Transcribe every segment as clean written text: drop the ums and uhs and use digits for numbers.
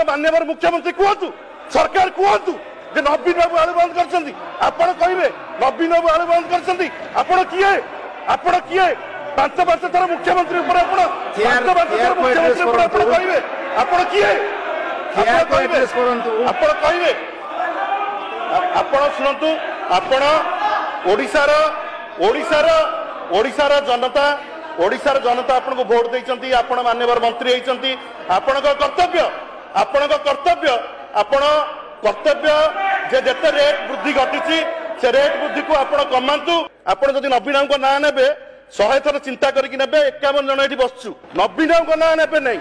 माननीय मुख्यमंत्री कहतु सरकार कहतु जे नवीन बाबू आलू बंद कर आपण कहे नवीन बाबू आलू बंद कर आपण किए 5 थर मुख्यमंत्री मुख्यमंत्री कहे आपण किए आपण कहे आपण शुणु आपण ओडिशार जनता आपन को भोट देइचंती आपण मान्यवर मंत्री होइचंती आपण कर्तव्य आपण कर्तव्य जे जते रेट वृद्धि घटी से रेट वृद्धि को आपण कमांतु आपण जदि नवीन को ना नेबे 100 थर चिंता करके नेबे 51 जन एठी बसछु नवीन को ना नेबे नहीं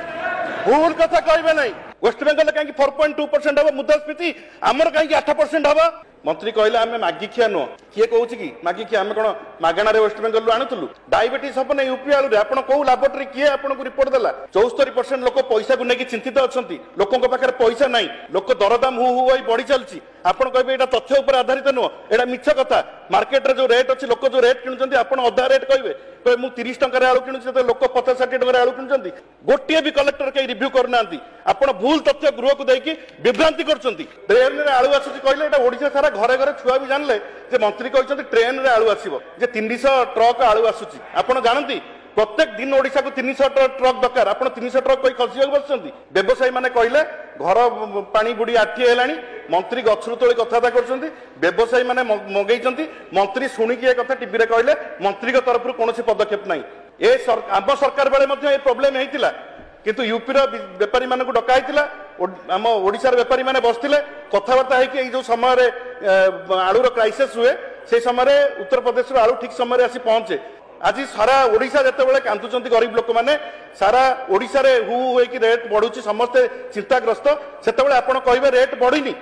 भूल कथा कहबे नहीं वेस्ट बेंगल कहीं 4.2% हम मुद्रास्फीति आमर कहीं 8% हम मंत्री कहले आम मागी खिया नुह किए कौन कि मागी खिया आम कौन मागणार वेस्ट बेंगल आणुलु डायबिटीज हम नहीं यूपी आलू आप कौ लाबोरेटरी किए आपको रिपोर्ट देला 74% लोक पैसा को लेकिन चिंतित अच्छा लोकों पाखे पैसा नहीं लोक दरदाम हु हु बढ़ी चलती आपड़ कहे यहाँ तथ्य उपर आधारित नुह यहाँ मिछ कथा मार्केट रे जो रेट अच्छी लोक जो रेट किणुंट आप अधा रेट कहे कहे मुझे 30 टकर आलू किणुची लोक 50-60 टकर आलू किणुंट गोटे भी कलेक्टर कहीं रिव्यू करना आप भूल तथ्य गृह को देकी विभ्रांति ट्रेन रे आलू आसुची कहले एटा ओडिशा सारा घरे घरे छुआ भी जानले जे मंत्री कहते ट्रेन रे आलू आसीबो जे 300 ट्रक आलू आसुची आपण जानती प्रत्येक दिन ओडिशा को 300 ट्रक दरकार आप 300 ट्रक कोई खसी बसुँच व्यवसायी मैंने कहले घर पानी बुड़ी आठी है मंत्री गछरू तोड़ी कथा कर व्यवसायी मैंने मगई मंत्री शुणिकी कथा टीवी कहले मंत्री तरफ कौन पदक्षेप ना ये आम सरकार बेले प्रोब्लेम होता किंतु यूपी बेपारी मान डकाई आम ओडिशार बेपारी मैंने बसते कथबार्ता है जो समय आलूर क्राइसिस हुए से समय उत्तर प्रदेश आलू ठीक समय आसी पहुंचे आज सारा ओडिशा जिते कांदुंट गरीब लोक मैंने सारा ओडिशा रे हु होइकी रेट बढ़ुची समस्ते चिंताग्रस्त सेतेबेले आपण कहबे रेट बढ़िनी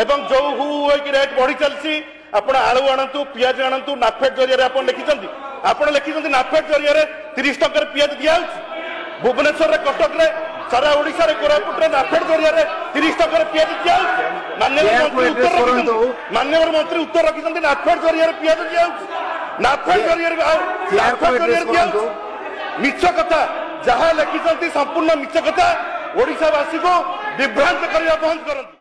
एवं जो हु होइकी रेट बढ़ी चलसी आपण आलू आणंतु पियाज आणंतु नाफेड जरिया आपण लिखिचंती आपण लिखिचंती नाफेड जरिया 30 टकर पियाज दिया भुवनेश्वर कटक रे सारा ओडिशा रे कोरापुट रे नाफेड जरिया 30 टकर पियाज दिया माननीय मंत्री उत्तर रखिचंती नाफेड जरिया पियाज दिया नाफेड जरिया मिछ कथा जहाँ लिखिचंती संपूर्ण मिछ कथा ओडिशावासी को विभ्रांत करने बंद करंतु।